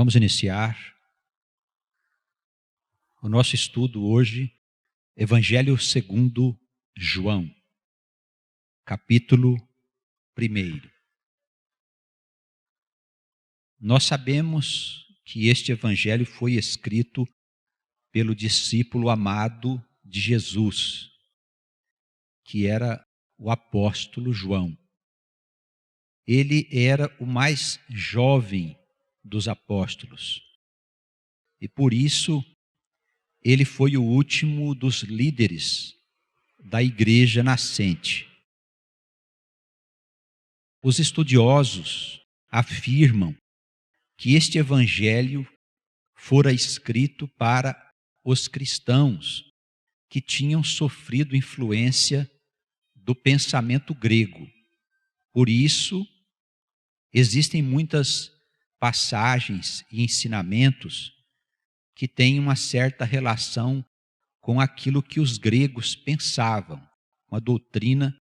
Vamos iniciar o nosso estudo hoje, Evangelho segundo João, capítulo 1. Nós sabemos que este evangelho foi escrito pelo discípulo amado de Jesus, que era o apóstolo João. Ele era o mais jovem dos apóstolos e por isso ele foi o último dos líderes da igreja nascente. Os estudiosos afirmam que este evangelho fora escrito para os cristãos que tinham sofrido influência do pensamento grego. Por isso, existem muitas passagens e ensinamentos que têm uma certa relação com aquilo que os gregos pensavam, com a doutrina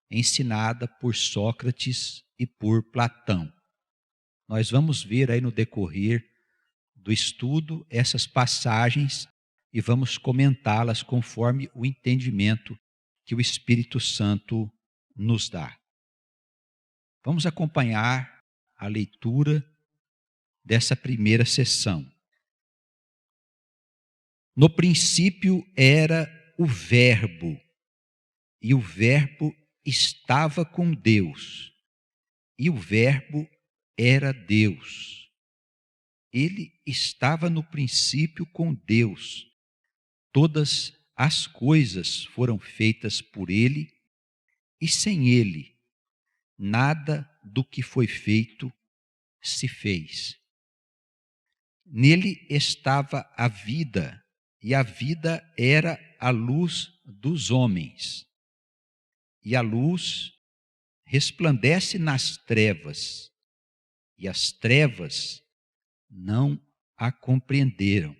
ensinada por Sócrates e por Platão. Nós vamos ver aí no decorrer do estudo essas passagens e vamos comentá-las conforme o entendimento que o Espírito Santo nos dá. Vamos acompanhar a leitura dessa primeira sessão. No princípio era o Verbo, e o Verbo estava com Deus, e o Verbo era Deus. Ele estava no princípio com Deus. Todas as coisas foram feitas por ele, e sem ele, nada do que foi feito se fez. Nele estava a vida, e a vida era a luz dos homens. E a luz resplandece nas trevas, e as trevas não a compreenderam.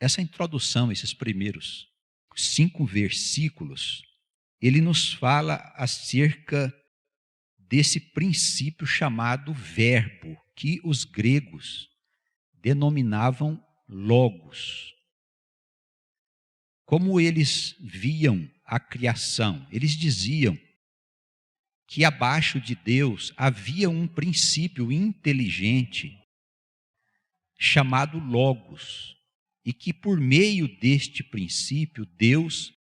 Essa introdução, esses primeiros 5 versículos, ele nos fala acerca desse princípio chamado verbo, que os gregos denominavam logos. Como eles viam a criação, eles diziam que abaixo de Deus havia um princípio inteligente chamado logos, e que por meio deste princípio Deus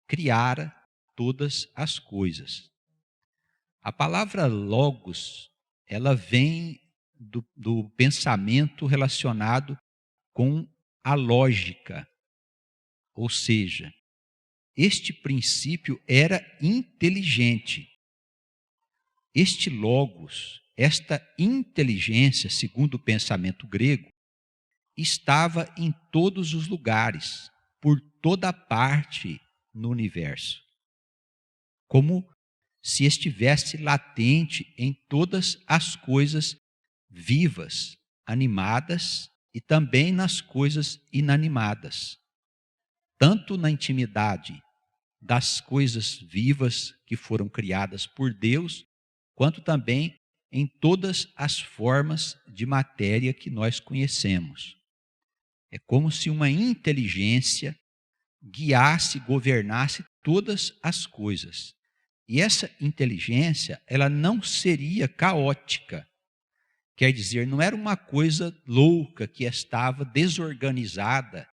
criara todas as coisas. A palavra logos, ela vem do pensamento relacionado com a lógica, ou seja, este princípio era inteligente. Este logos, esta inteligência, segundo o pensamento grego, estava em todos os lugares, por toda parte no universo, como se estivesse latente em todas as coisas vivas, animadas e também nas coisas inanimadas, tanto na intimidade das coisas vivas que foram criadas por Deus, quanto também em todas as formas de matéria que nós conhecemos. É como se uma inteligência guiasse, governasse todas as coisas. E essa inteligência, ela não seria caótica. Quer dizer, não era uma coisa louca que estava desorganizada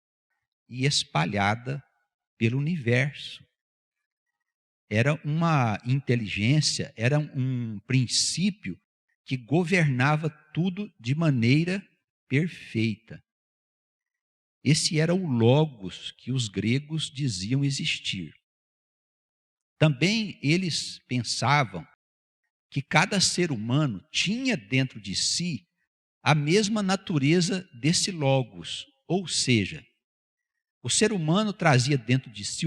e espalhada pelo universo. Era uma inteligência, era um princípio que governava tudo de maneira perfeita. Esse era o logos que os gregos diziam existir. Também eles pensavam que cada ser humano tinha dentro de si a mesma natureza desse logos, ou seja, o ser humano trazia dentro de si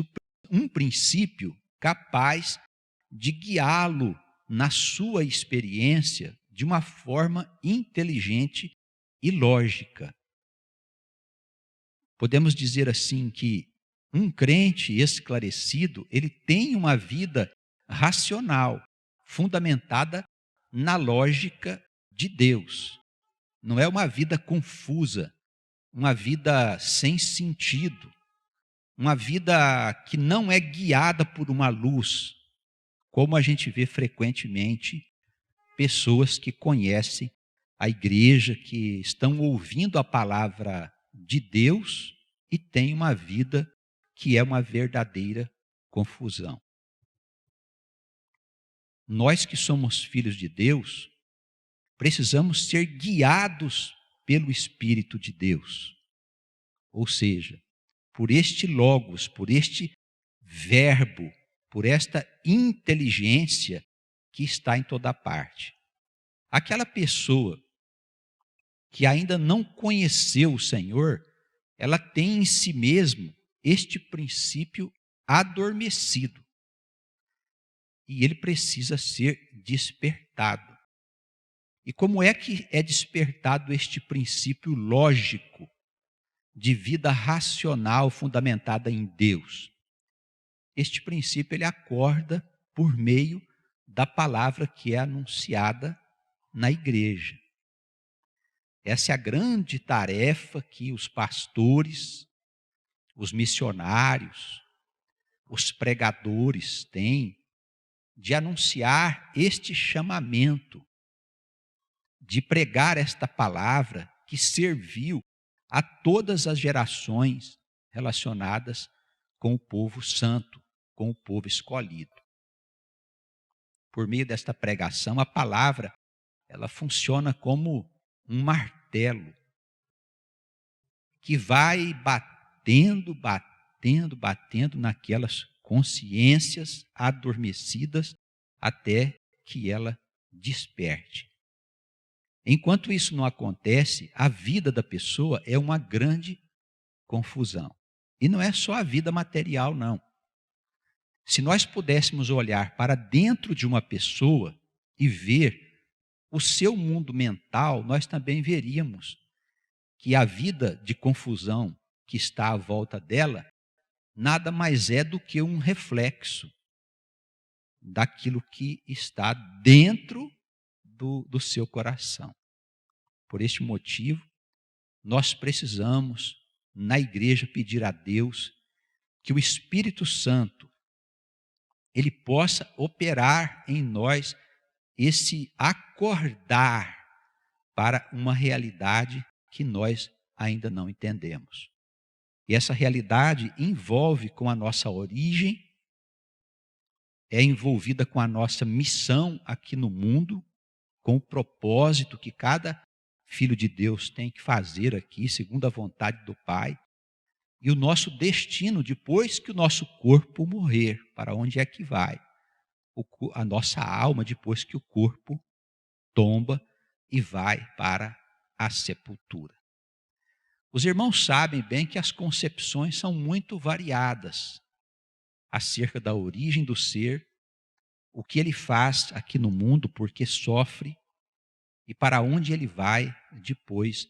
um princípio capaz de guiá-lo na sua experiência de uma forma inteligente e lógica. Podemos dizer assim que um crente esclarecido, ele tem uma vida racional, fundamentada na lógica de Deus. não é uma vida confusa, uma vida sem sentido, uma vida que não é guiada por uma luz, como a gente vê frequentemente pessoas que conhecem a igreja, que estão ouvindo a palavra de Deus e têm uma vida que é uma verdadeira confusão. Nós que somos filhos de Deus, precisamos ser guiados pelo Espírito de Deus. Ou seja, por este Logos, por este Verbo, por esta inteligência que está em toda parte. Aquela pessoa que ainda não conheceu o Senhor, ela tem em si mesmo este princípio adormecido. E ele precisa ser despertado. E como é que é despertado este princípio lógico de vida racional fundamentada em Deus? Este princípio ele acorda por meio da palavra que é anunciada na igreja. Essa é a grande tarefa que os pastores, os missionários, os pregadores têm de anunciar este chamamento, de pregar esta palavra que serviu a todas as gerações relacionadas com o povo santo, com o povo escolhido. Por meio desta pregação, a palavra, ela funciona como um martelo que vai batendo naquelas consciências adormecidas até que ela desperte. Enquanto isso não acontece, a vida da pessoa é uma grande confusão. E não é só a vida material, não. Se nós pudéssemos olhar para dentro de uma pessoa e ver o seu mundo mental, nós também veríamos que a vida de confusão que está à volta dela nada mais é do que um reflexo daquilo que está dentro do seu coração. Por este motivo, nós precisamos, na igreja, pedir a Deus que o Espírito Santo ele possa operar em nós esse acordar para uma realidade que nós ainda não entendemos. E essa realidade envolve com a nossa origem, é envolvida com a nossa missão aqui no mundo, com o propósito que cada filho de Deus tem que fazer aqui, segundo a vontade do Pai, e o nosso destino depois que o nosso corpo morrer, para onde é que vai? A nossa alma depois que o corpo tomba e vai para a sepultura. Os irmãos sabem bem que as concepções são muito variadas acerca da origem do ser, o que ele faz aqui no mundo, porque sofre, e para onde ele vai depois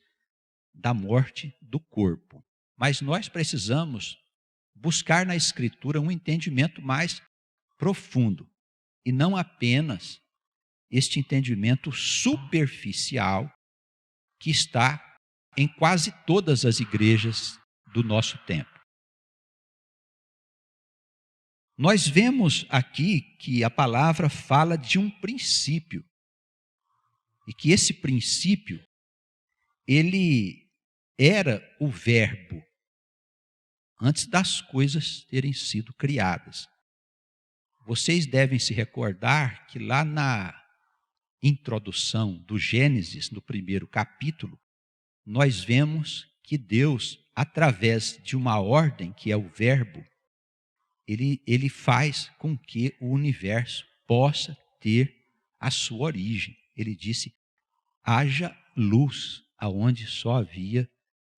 da morte do corpo. Mas nós precisamos buscar na Escritura um entendimento mais profundo, e não apenas este entendimento superficial que está em quase todas as igrejas do nosso tempo. Nós vemos aqui que a palavra fala de um princípio, e que esse princípio, ele era o verbo, antes das coisas terem sido criadas. Vocês devem se recordar que lá na introdução do Gênesis, no primeiro capítulo, nós vemos que Deus, através de uma ordem, que é o verbo, ele faz com que o universo possa ter a sua origem. Ele disse, haja luz, aonde só havia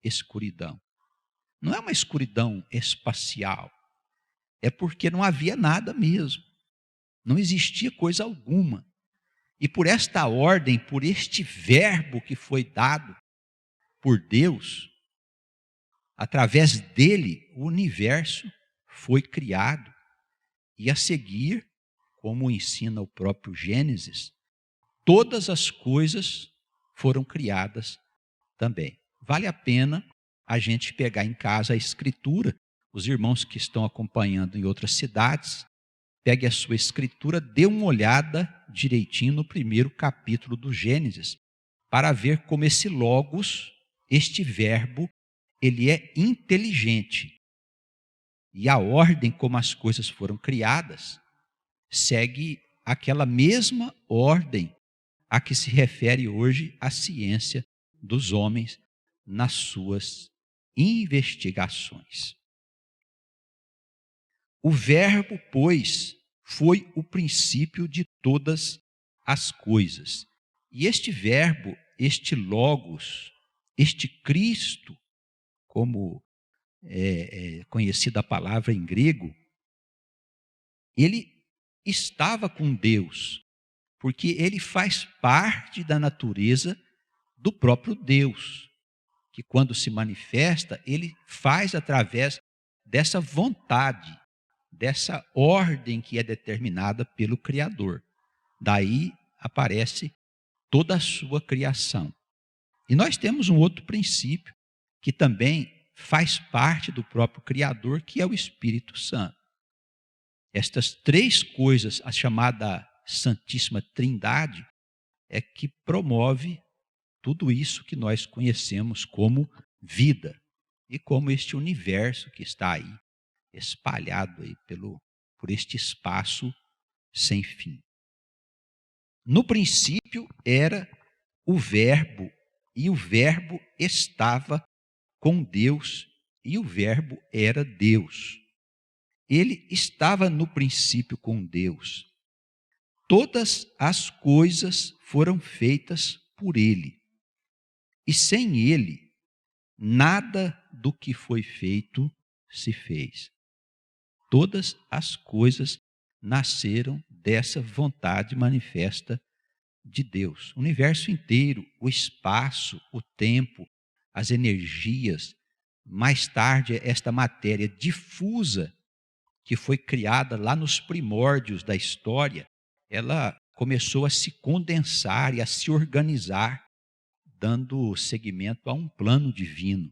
escuridão. Não é uma escuridão espacial, é porque não havia nada mesmo, não existia coisa alguma. E por esta ordem, por este verbo que foi dado por Deus, através dele o universo foi criado. E a seguir, como ensina o próprio Gênesis, todas as coisas foram criadas também. Vale a pena a gente pegar em casa a escritura, os irmãos que estão acompanhando em outras cidades, pegue a sua escritura, dê uma olhada direitinho no primeiro capítulo do Gênesis, para ver como esse logos, este verbo, ele é inteligente. E a ordem como as coisas foram criadas segue aquela mesma ordem a que se refere hoje a ciência dos homens nas suas investigações. O verbo, pois, foi o princípio de todas as coisas. E este verbo, este logos, este Cristo, como é conhecida a palavra em grego, ele estava com Deus, porque ele faz parte da natureza do próprio Deus, que quando se manifesta, ele faz através dessa vontade, dessa ordem que é determinada pelo Criador. Daí aparece toda a sua criação. E nós temos um outro princípio que também faz parte do próprio Criador, que é o Espírito Santo. Estas três coisas, a chamada Santíssima Trindade, é que promove tudo isso que nós conhecemos como vida e como este universo que está aí, espalhado aí por este espaço sem fim. No princípio era o Verbo, e o Verbo estava com Deus, e o Verbo era Deus. Ele estava no princípio com Deus. Todas as coisas foram feitas por ele. E sem ele, nada do que foi feito se fez. Todas as coisas nasceram dessa vontade manifesta de Deus. O universo inteiro, o espaço, o tempo, as energias, mais tarde esta matéria difusa que foi criada lá nos primórdios da história, ela começou a se condensar e a se organizar, dando seguimento a um plano divino,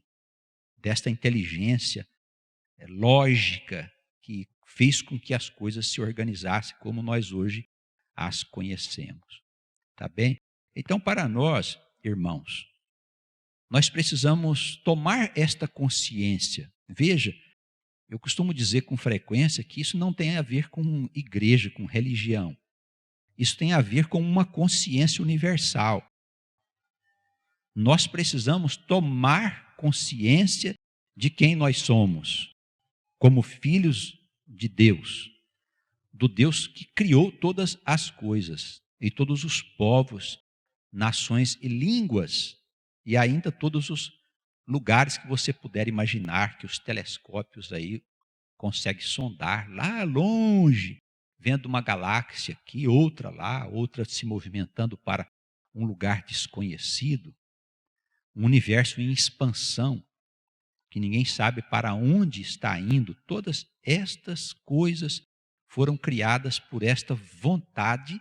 desta inteligência lógica que fez com que as coisas se organizassem como nós hoje as conhecemos. Tá bem? Então, para nós, irmãos, nós precisamos tomar esta consciência. Veja, eu costumo dizer com frequência que isso não tem a ver com igreja, com religião. Isso tem a ver com uma consciência universal. Nós precisamos tomar consciência de quem nós somos, como filhos de Deus, do Deus que criou todas as coisas, e todos os povos, nações e línguas, e ainda todos os lugares que você puder imaginar, que os telescópios aí conseguem sondar lá longe, vendo uma galáxia aqui, outra lá, outra se movimentando para um lugar desconhecido, um universo em expansão, que ninguém sabe para onde está indo. Todas estas coisas foram criadas por esta vontade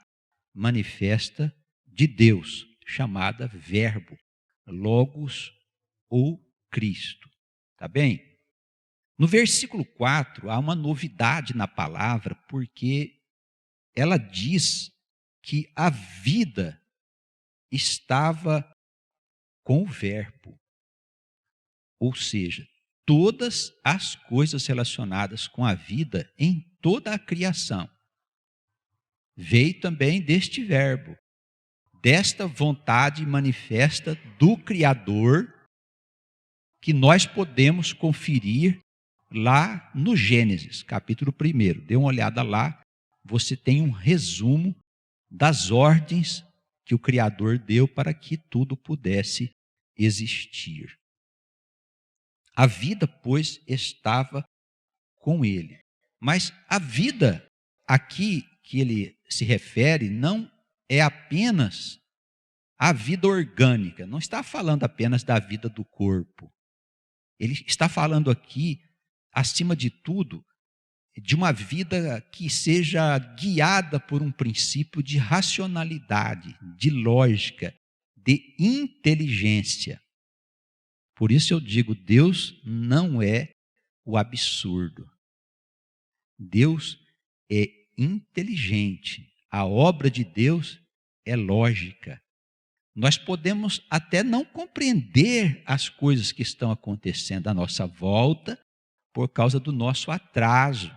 manifesta de Deus, chamada Verbo, Logos ou Cristo. Tá bem? No versículo 4, há uma novidade na palavra, porque ela diz que a vida estava com o Verbo. Ou seja, todas as coisas relacionadas com a vida em toda a criação veio também deste Verbo, desta vontade manifesta do Criador, que nós podemos conferir lá no Gênesis, capítulo 1. Dê uma olhada lá, você tem um resumo das ordens que o Criador deu para que tudo pudesse existir. A vida, pois, estava com ele. Mas a vida aqui que ele se refere não é apenas a vida orgânica, não está falando apenas da vida do corpo. Ele está falando aqui, acima de tudo, de uma vida que seja guiada por um princípio de racionalidade, de lógica, de inteligência. Por isso eu digo, Deus não é o absurdo. Deus é inteligente. A obra de Deus é lógica. Nós podemos até não compreender as coisas que estão acontecendo à nossa volta por causa do nosso atraso,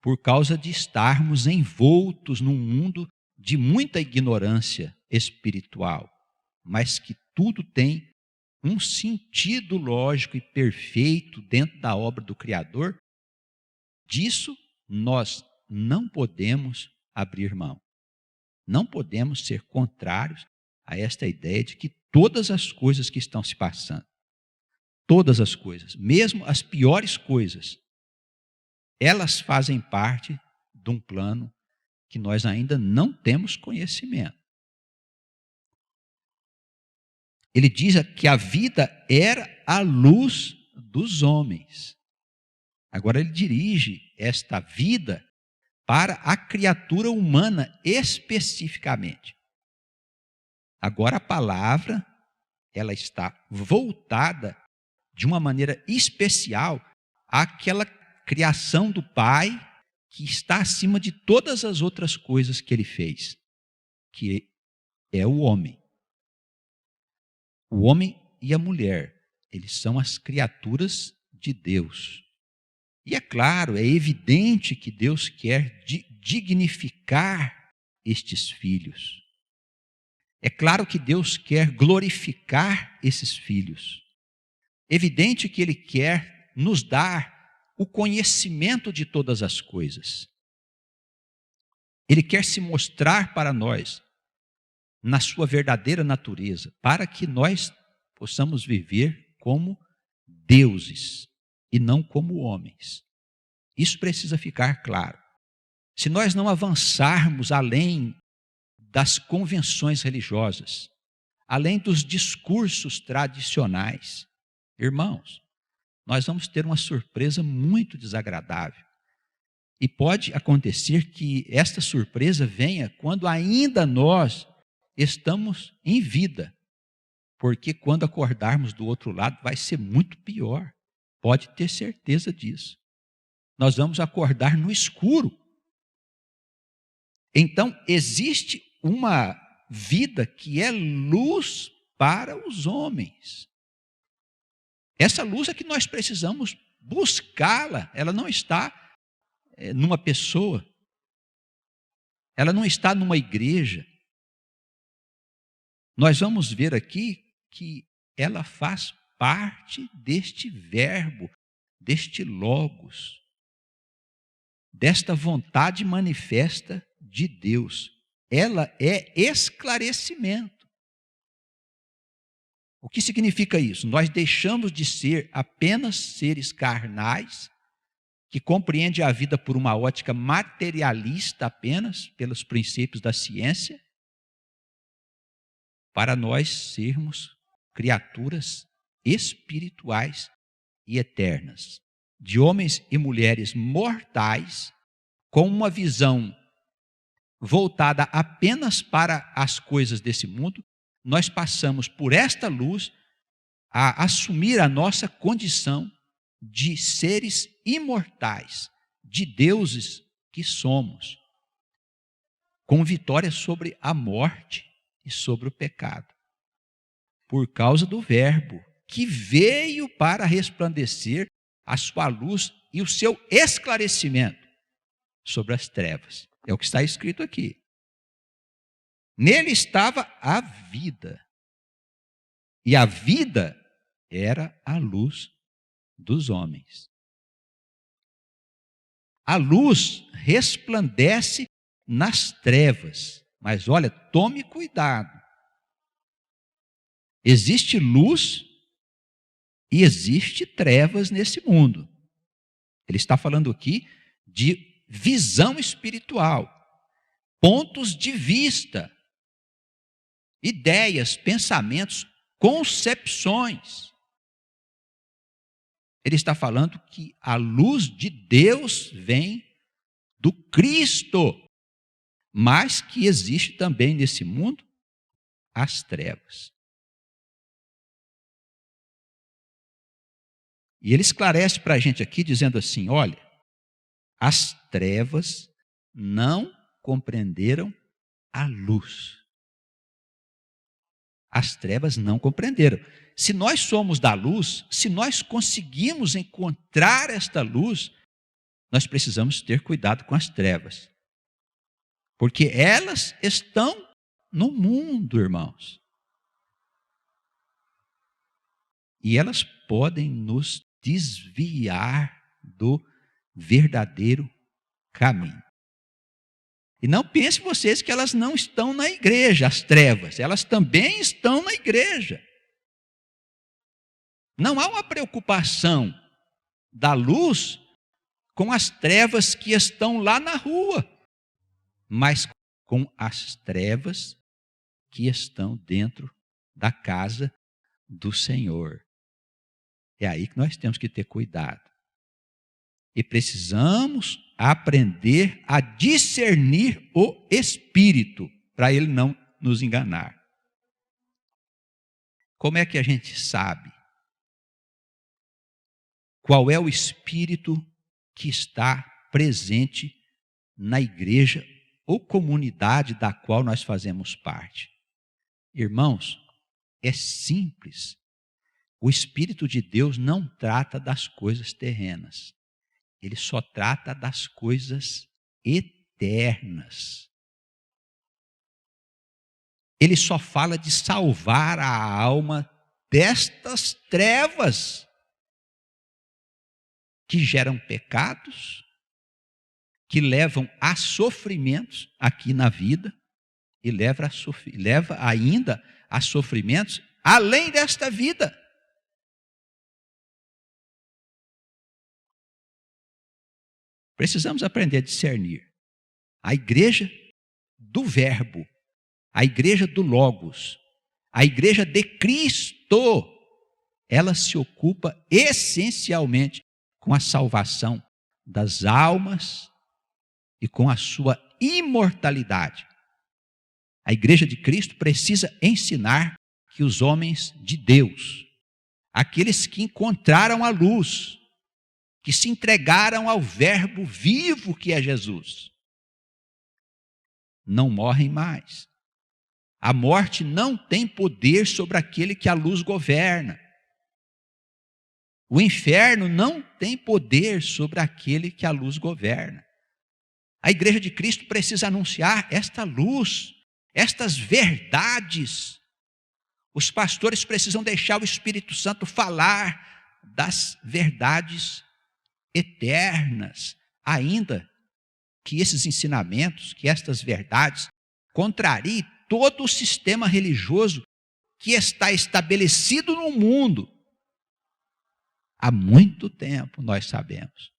por causa de estarmos envoltos num mundo de muita ignorância espiritual, mas que tudo tem um sentido lógico e perfeito dentro da obra do Criador. Disso nós não podemos abrir mão. Não podemos ser contrários a esta ideia de que todas as coisas que estão se passando, todas as coisas, mesmo as piores coisas, elas fazem parte de um plano que nós ainda não temos conhecimento. Ele diz que a vida era a luz dos homens. Agora ele dirige esta vida para a criatura humana especificamente. Agora a palavra, ela está voltada de uma maneira especial àquela criação do Pai que está acima de todas as outras coisas que ele fez, que é o homem. O homem e a mulher, eles são as criaturas de Deus. E é claro, é evidente que Deus quer dignificar estes filhos. É claro que Deus quer glorificar esses filhos. Evidente que Ele quer nos dar o conhecimento de todas as coisas. Ele quer se mostrar para nós na sua verdadeira natureza, para que nós possamos viver como deuses e não como homens. Isso precisa ficar claro. Se nós não avançarmos além das convenções religiosas, além dos discursos tradicionais, irmãos, nós vamos ter uma surpresa muito desagradável. E pode acontecer que esta surpresa venha quando ainda nós estamos em vida, porque quando acordarmos do outro lado vai ser muito pior. Pode ter certeza disso. Nós vamos acordar no escuro. Então, existe uma vida que é luz para os homens. Essa luz é que nós precisamos buscá-la. Ela não está numa pessoa. Ela não está numa igreja. Nós vamos ver aqui que ela faz parte deste verbo, deste logos, desta vontade manifesta de Deus. Ela é esclarecimento. O que significa isso? Nós deixamos de ser apenas seres carnais, que compreendem a vida por uma ótica materialista apenas, pelos princípios da ciência, para nós sermos criaturas espirituais e eternas, de homens e mulheres mortais, com uma visão voltada apenas para as coisas desse mundo. Nós passamos por esta luz a assumir a nossa condição de seres imortais, de deuses que somos, com vitória sobre a morte e sobre o pecado, por causa do Verbo que veio para resplandecer a sua luz e o seu esclarecimento sobre as trevas. É o que está escrito aqui. Nele estava a vida, e a vida era a luz dos homens. A luz resplandece nas trevas, mas olha, tome cuidado. Existe luz e existe trevas nesse mundo. Ele está falando aqui de visão espiritual, pontos de vista, ideias, pensamentos, concepções. Ele está falando que a luz de Deus vem do Cristo, mas que existe também nesse mundo as trevas. E ele esclarece para a gente aqui dizendo assim: olha, as trevas não compreenderam a luz. As trevas não compreenderam. Se nós somos da luz, se nós conseguimos encontrar esta luz, nós precisamos ter cuidado com as trevas. Porque elas estão no mundo, irmãos. E elas podem nos desviar do verdadeiro caminho. E não pensem vocês que elas não estão na igreja, as trevas. Elas também estão na igreja. Não há uma preocupação da luz com as trevas que estão lá na rua, mas com as trevas que estão dentro da casa do Senhor. É aí que nós temos que ter cuidado. E precisamos aprender a discernir o Espírito, para ele não nos enganar. Como é que a gente sabe qual é o Espírito que está presente na igreja ou comunidade da qual nós fazemos parte? Irmãos, é simples. O Espírito de Deus não trata das coisas terrenas. Ele só trata das coisas eternas. Ele só fala de salvar a alma destas trevas que geram pecados, que levam a sofrimentos aqui na vida e leva ainda a sofrimentos além desta vida. Precisamos aprender a discernir. A igreja do Verbo, a igreja do Logos, a igreja de Cristo, ela se ocupa essencialmente com a salvação das almas e com a sua imortalidade. A igreja de Cristo precisa ensinar que os homens de Deus, aqueles que encontraram a luz, que se entregaram ao Verbo vivo que é Jesus, não morrem mais. A morte não tem poder sobre aquele que a luz governa. O inferno não tem poder sobre aquele que a luz governa. A igreja de Cristo precisa anunciar esta luz, estas verdades. Os pastores precisam deixar o Espírito Santo falar das verdades eternas, ainda que esses ensinamentos, que estas verdades contrariem todo o sistema religioso que está estabelecido no mundo há muito tempo, nós sabemos,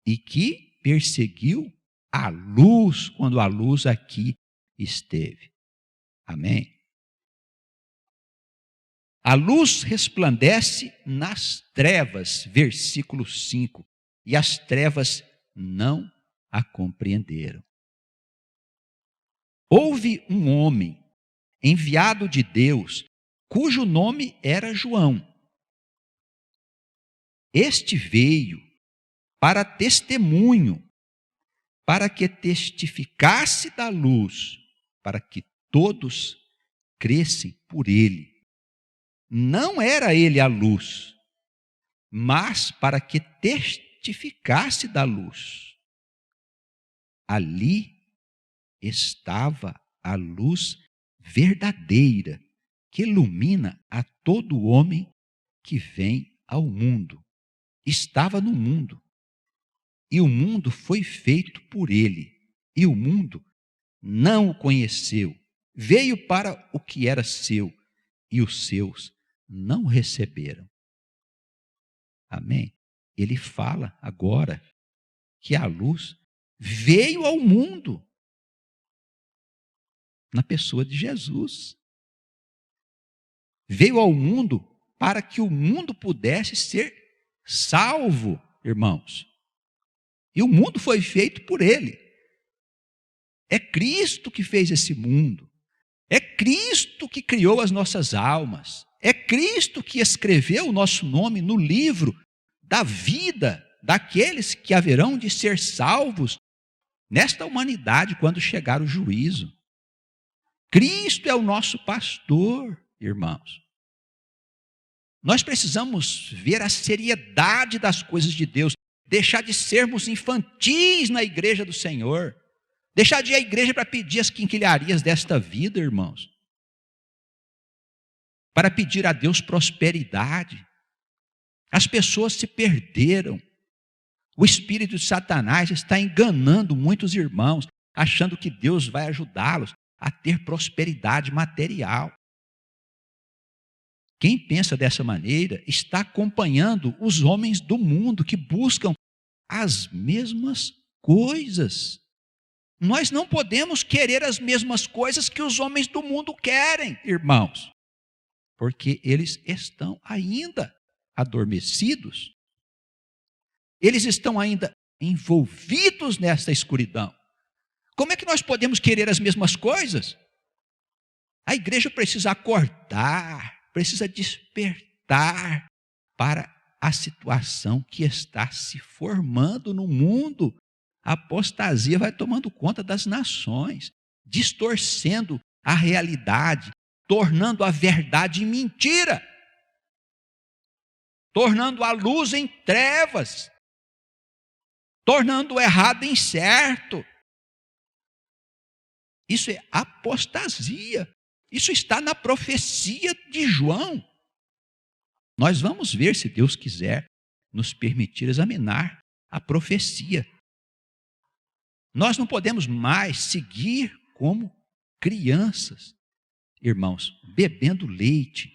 e que perseguiu a luz quando a luz aqui esteve. Amém? A luz resplandece nas trevas, versículo 5, e as trevas não a compreenderam. Houve um homem enviado de Deus, cujo nome era João. Este veio para testemunho, para que testificasse da luz, para que todos crescem por ele. Não era ele a luz, mas para que testificasse da luz. Ali estava a luz verdadeira, que ilumina a todo homem que vem ao mundo. Estava no mundo, e o mundo foi feito por ele, e o mundo não o conheceu. Veio para o que era seu, e os seus não o receberam. Amém? Ele fala agora que a luz veio ao mundo na pessoa de Jesus. Veio ao mundo para que o mundo pudesse ser salvo, irmãos. E o mundo foi feito por ele. É Cristo que fez esse mundo. É Cristo que criou as nossas almas. É Cristo que escreveu o nosso nome no livro da vida daqueles que haverão de ser salvos nesta humanidade quando chegar o juízo. Cristo é o nosso pastor, irmãos. Nós precisamos ver a seriedade das coisas de Deus, deixar de sermos infantis na igreja do Senhor, deixar de ir à igreja para pedir as quinquilharias desta vida, irmãos, para pedir a Deus prosperidade. As pessoas se perderam. O espírito de Satanás está enganando muitos irmãos, achando que Deus vai ajudá-los a ter prosperidade material. Quem pensa dessa maneira está acompanhando os homens do mundo que buscam as mesmas coisas. Nós não podemos querer as mesmas coisas que os homens do mundo querem, irmãos, porque eles estão ainda adormecidos. Eles estão ainda envolvidos nessa escuridão. Como é que nós podemos querer as mesmas coisas? A igreja precisa acordar, precisa despertar para a situação que está se formando no mundo. A apostasia vai tomando conta das nações, distorcendo a realidade, tornando a verdade em mentira, tornando a luz em trevas, tornando o errado em certo. Isso é apostasia. Isso está na profecia de João. Nós vamos ver, se Deus quiser, nos permitir examinar a profecia. Nós não podemos mais seguir como crianças, irmãos, bebendo leite.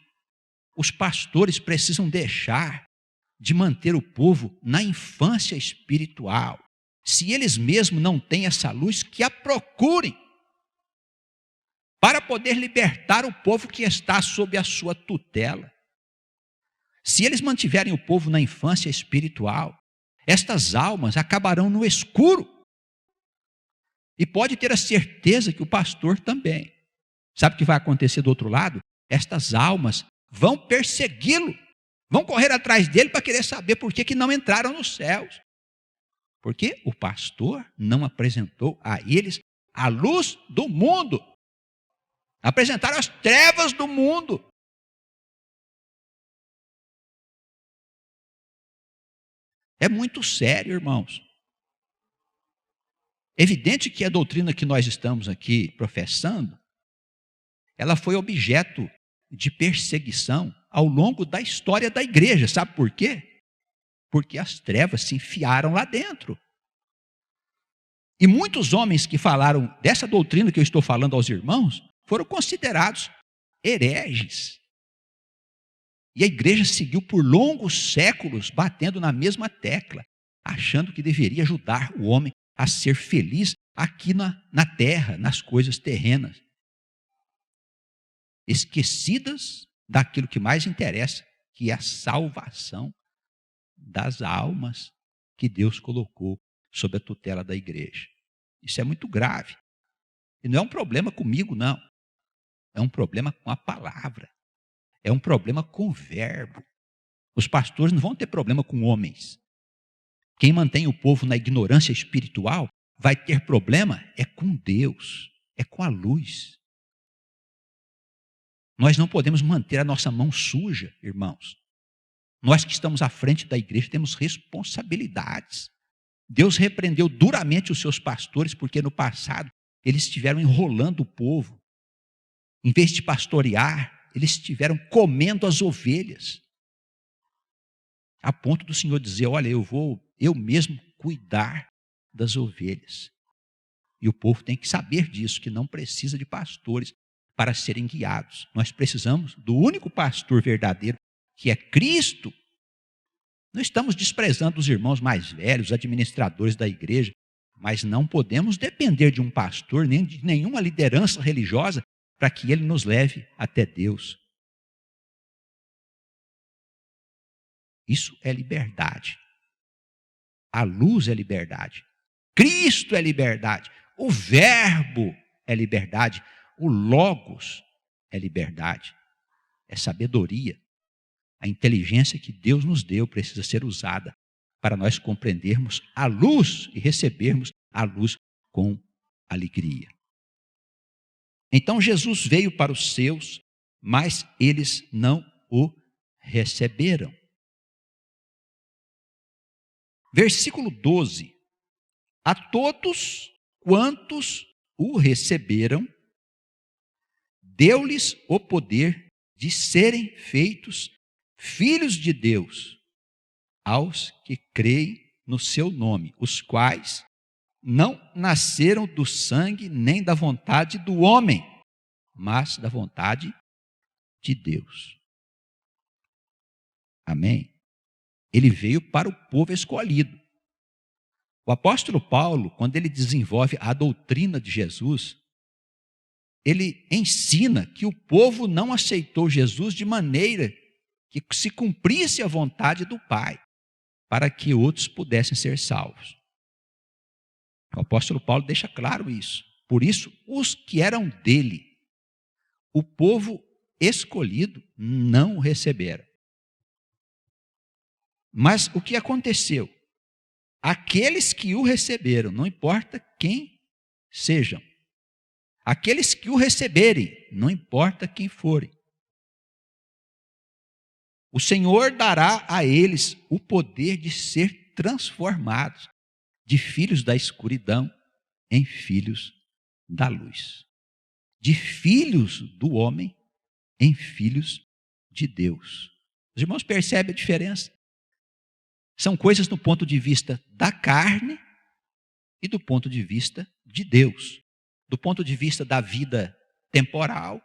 Os pastores precisam deixar de manter o povo na infância espiritual. Se eles mesmos não têm essa luz, que a procurem, para poder libertar o povo que está sob a sua tutela. Se eles mantiverem o povo na infância espiritual, estas almas acabarão no escuro. E pode ter a certeza que o pastor também. Sabe o que vai acontecer do outro lado? Estas almas vão persegui-lo, vão correr atrás dele para querer saber por que não entraram nos céus. Porque o pastor não apresentou a eles a luz do mundo. Apresentaram as trevas do mundo. É muito sério, irmãos. Evidente que a doutrina que nós estamos aqui professando, ela foi objeto de perseguição ao longo da história da igreja. Sabe por quê? Porque as trevas se enfiaram lá dentro. E muitos homens que falaram dessa doutrina que eu estou falando aos irmãos, foram considerados hereges. E a igreja seguiu por longos séculos batendo na mesma tecla, achando que deveria ajudar o homem a ser feliz aqui na terra, nas coisas terrenas. Esquecidas daquilo que mais interessa, que é a salvação das almas que Deus colocou sob a tutela da igreja. Isso é muito grave. E não é um problema comigo, não. É um problema com a palavra. É um problema com o verbo. Os pastores não vão ter problema com homens. Quem mantém o povo na ignorância espiritual vai ter problema é com Deus, é com a luz. Nós não podemos manter a nossa mão suja, irmãos. Nós que estamos à frente da igreja temos responsabilidades. Deus repreendeu duramente os seus pastores porque no passado eles estiveram enrolando o povo. Em vez de pastorear, eles estiveram comendo as ovelhas. A ponto do Senhor dizer, olha, eu vou eu mesmo cuidar das ovelhas. E o povo tem que saber disso, que não precisa de pastores para serem guiados. Nós precisamos do único pastor verdadeiro, que é Cristo. Não estamos desprezando os irmãos mais velhos, os administradores da igreja, mas não podemos depender de um pastor, nem de nenhuma liderança religiosa, para que ele nos leve até Deus. Isso é liberdade. A luz é liberdade. Cristo é liberdade. O verbo é liberdade. O logos é liberdade. é sabedoria. A inteligência que Deus nos deu precisa ser usada para nós compreendermos a luz e recebermos a luz com alegria. Então Jesus veio para os seus, mas eles não o receberam. Versículo 12. A todos quantos o receberam, deu-lhes o poder de serem feitos filhos de Deus, aos que creem no seu nome, os quais não nasceram do sangue nem da vontade do homem, mas da vontade de Deus. Amém? Ele veio para o povo escolhido. O apóstolo Paulo, quando ele desenvolve a doutrina de Jesus, ele ensina que o povo não aceitou Jesus de maneira que se cumprisse a vontade do Pai, para que outros pudessem ser salvos. O apóstolo Paulo deixa claro isso. Por isso, os que eram dele, o povo escolhido, não o receberam. Mas o que aconteceu? Aqueles que o receberam, não importa quem sejam, aqueles que o receberem, não importa quem forem, o Senhor dará a eles o poder de ser transformados de filhos da escuridão em filhos da luz, de filhos do homem em filhos de Deus. Os irmãos percebem a diferença? São coisas do ponto de vista da carne e do ponto de vista de Deus, do ponto de vista da vida temporal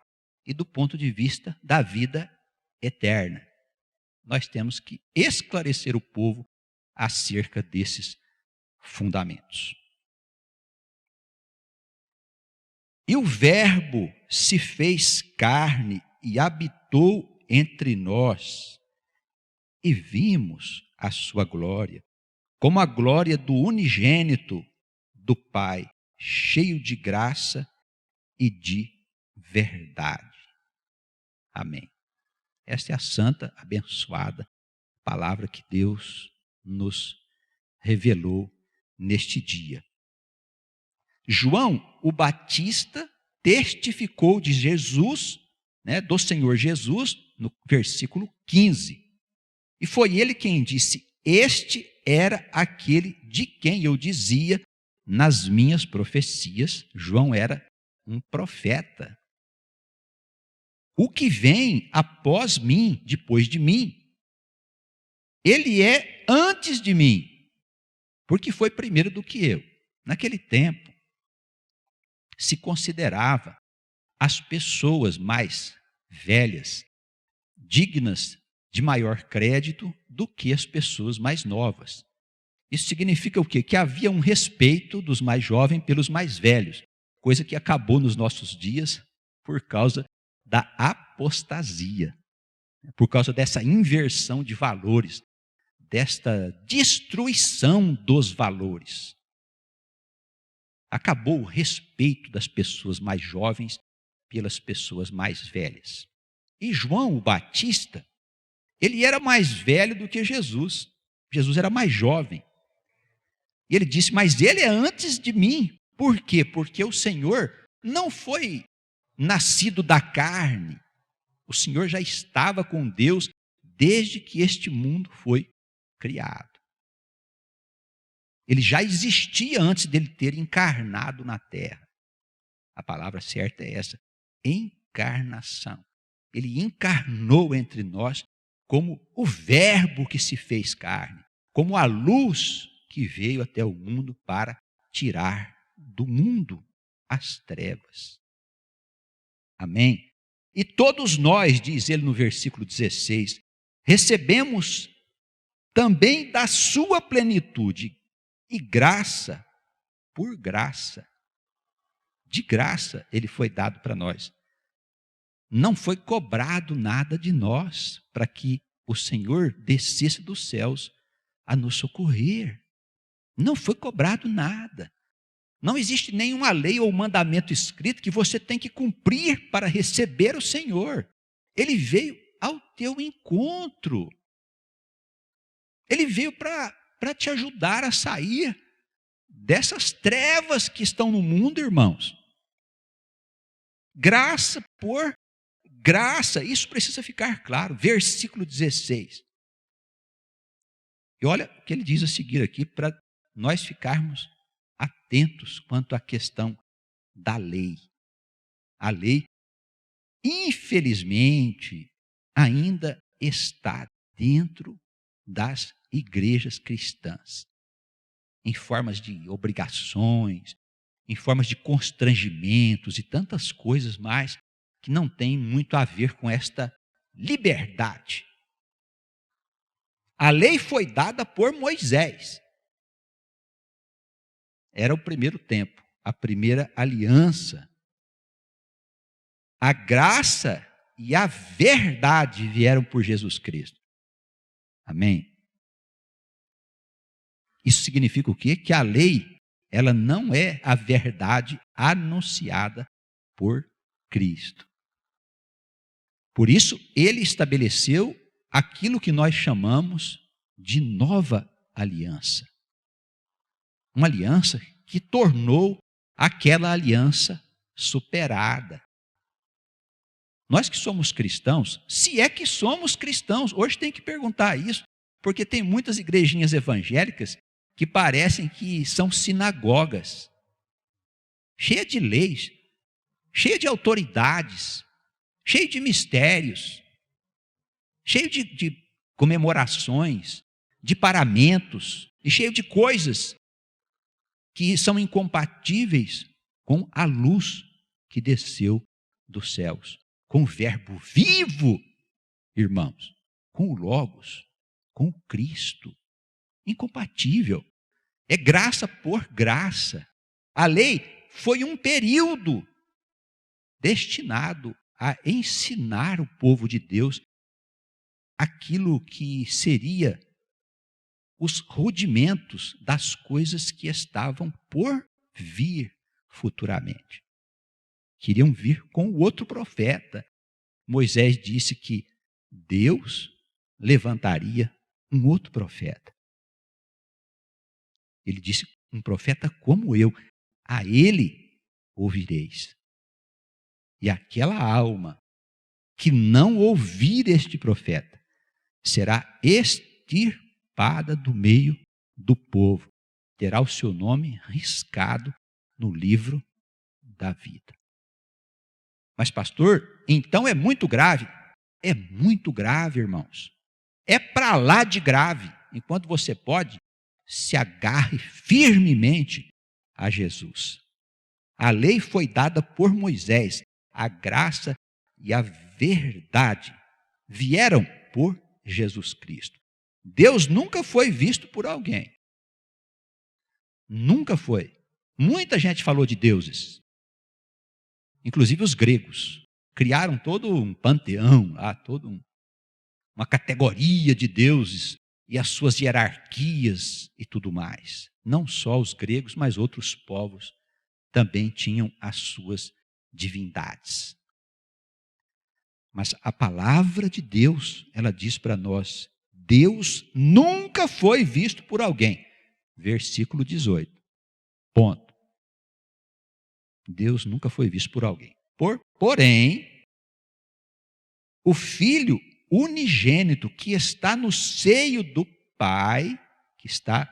e do ponto de vista da vida eterna. Nós temos que esclarecer o povo acerca desses fundamentos. E o Verbo se fez carne e habitou entre nós, e vimos a sua glória, como a glória do unigênito do Pai, cheio de graça e de verdade. Amém. Esta é a santa, abençoada palavra que Deus nos revelou neste dia. João, o Batista, testificou de Jesus, do Senhor Jesus, no versículo 15. E foi ele quem disse: este era aquele de quem eu dizia nas minhas profecias. João era um profeta. O que vem após mim, depois de mim, ele é antes de mim, porque foi primeiro do que eu. Naquele tempo, se considerava as pessoas mais velhas dignas de maior crédito do que as pessoas mais novas. Isso significa o quê? Que havia um respeito dos mais jovens pelos mais velhos, coisa que acabou nos nossos dias por causa da apostasia, por causa dessa inversão de valores, desta destruição dos valores. Acabou o respeito das pessoas mais jovens pelas pessoas mais velhas. E João, o Batista, ele era mais velho do que Jesus. Jesus era mais jovem. E ele disse: mas ele é antes de mim. Por quê? Porque o Senhor não foi nascido da carne. O Senhor já estava com Deus desde que este mundo foi criado. Ele já existia antes dele ter encarnado na terra. A palavra certa é essa: encarnação. Ele encarnou entre nós como o Verbo que se fez carne, como a luz que veio até o mundo para tirar do mundo as trevas. Amém? E todos nós, diz ele no versículo 16, recebemos também da sua plenitude, e graça por graça, de graça ele foi dado para nós. Não foi cobrado nada de nós para que o Senhor descesse dos céus a nos socorrer. Não foi cobrado nada. Não existe nenhuma lei ou mandamento escrito que você tem que cumprir para receber o Senhor. Ele veio ao teu encontro. Ele veio para te ajudar a sair dessas trevas que estão no mundo, irmãos. Graça por graça, isso precisa ficar claro. Versículo 16. E olha o que ele diz a seguir aqui, para nós ficarmos atentos quanto à questão da lei. A lei, infelizmente, ainda está dentro das igrejas cristãs, em formas de obrigações, em formas de constrangimentos e tantas coisas mais que não tem muito a ver com esta liberdade. A lei foi dada por Moisés. Era o primeiro tempo, a primeira aliança. A graça e a verdade vieram por Jesus Cristo. Amém? Isso significa o quê? Que a lei, ela não é a verdade anunciada por Cristo. Por isso, ele estabeleceu aquilo que nós chamamos de nova aliança. Uma aliança que tornou aquela aliança superada. Nós que somos cristãos, se é que somos cristãos, hoje tem que perguntar isso, porque tem muitas igrejinhas evangélicas que parecem que são sinagogas, cheias de leis, cheias de autoridades, cheias de mistérios, cheias de comemorações, de paramentos, e cheio de coisas que são incompatíveis com a luz que desceu dos céus, com o verbo vivo, irmãos, com o Logos, com o Cristo. Incompatível. É graça por graça. A lei foi um período destinado a ensinar o povo de Deus aquilo que seria os rudimentos das coisas que estavam por vir futuramente. Queriam vir com o outro profeta. Moisés disse que Deus levantaria um outro profeta. Ele disse, um profeta como eu, a ele ouvireis. E aquela alma que não ouvir este profeta será extirpada do meio do povo, terá o seu nome riscado no livro da vida. Mas pastor, então é muito grave? É muito grave, irmãos. É para lá de grave. Enquanto você pode, se agarre firmemente a Jesus. A lei foi dada por Moisés, a graça e a verdade vieram por Jesus Cristo. Deus nunca foi visto por alguém. Nunca foi. Muita gente falou de deuses. Inclusive os gregos. Criaram todo um panteão, uma categoria de deuses e as suas hierarquias e tudo mais. Não só os gregos, mas outros povos também tinham as suas divindades. Mas a palavra de Deus, ela diz para nós, Deus nunca foi visto por alguém. Versículo 18. Ponto. Deus nunca foi visto por alguém. Porém, o Filho unigênito que está no seio do Pai, que está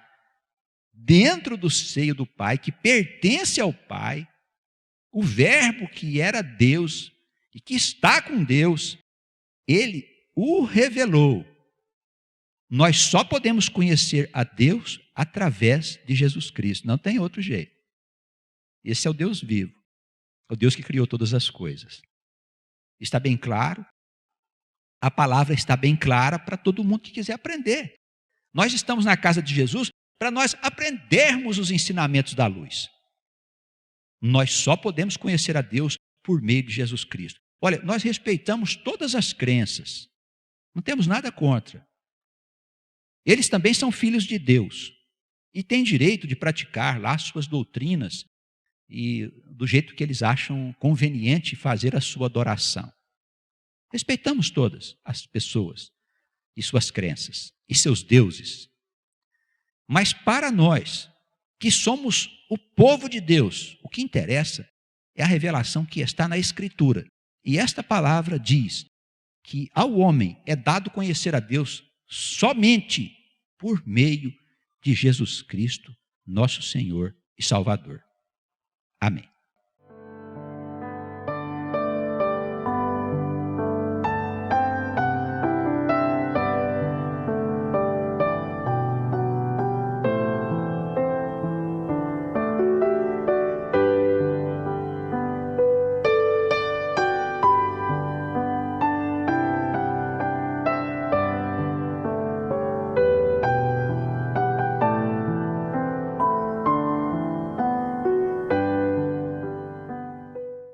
dentro do seio do Pai, que pertence ao Pai, o Verbo que era Deus e que está com Deus, ele o revelou. Nós só podemos conhecer a Deus através de Jesus Cristo, não tem outro jeito. Esse é o Deus vivo, o Deus que criou todas as coisas. Está bem claro? A palavra está bem clara para todo mundo que quiser aprender. Nós estamos na casa de Jesus para nós aprendermos os ensinamentos da luz. Nós só podemos conhecer a Deus por meio de Jesus Cristo. Olha, nós respeitamos todas as crenças. Não temos nada contra. Eles também são filhos de Deus. E têm direito de praticar lá suas doutrinas e do jeito que eles acham conveniente fazer a sua adoração. Respeitamos todas as pessoas e suas crenças e seus deuses. Mas para nós, que somos o povo de Deus, o que interessa é a revelação que está na Escritura. E esta palavra diz que ao homem é dado conhecer a Deus somente por meio de Jesus Cristo, nosso Senhor e Salvador. Amém.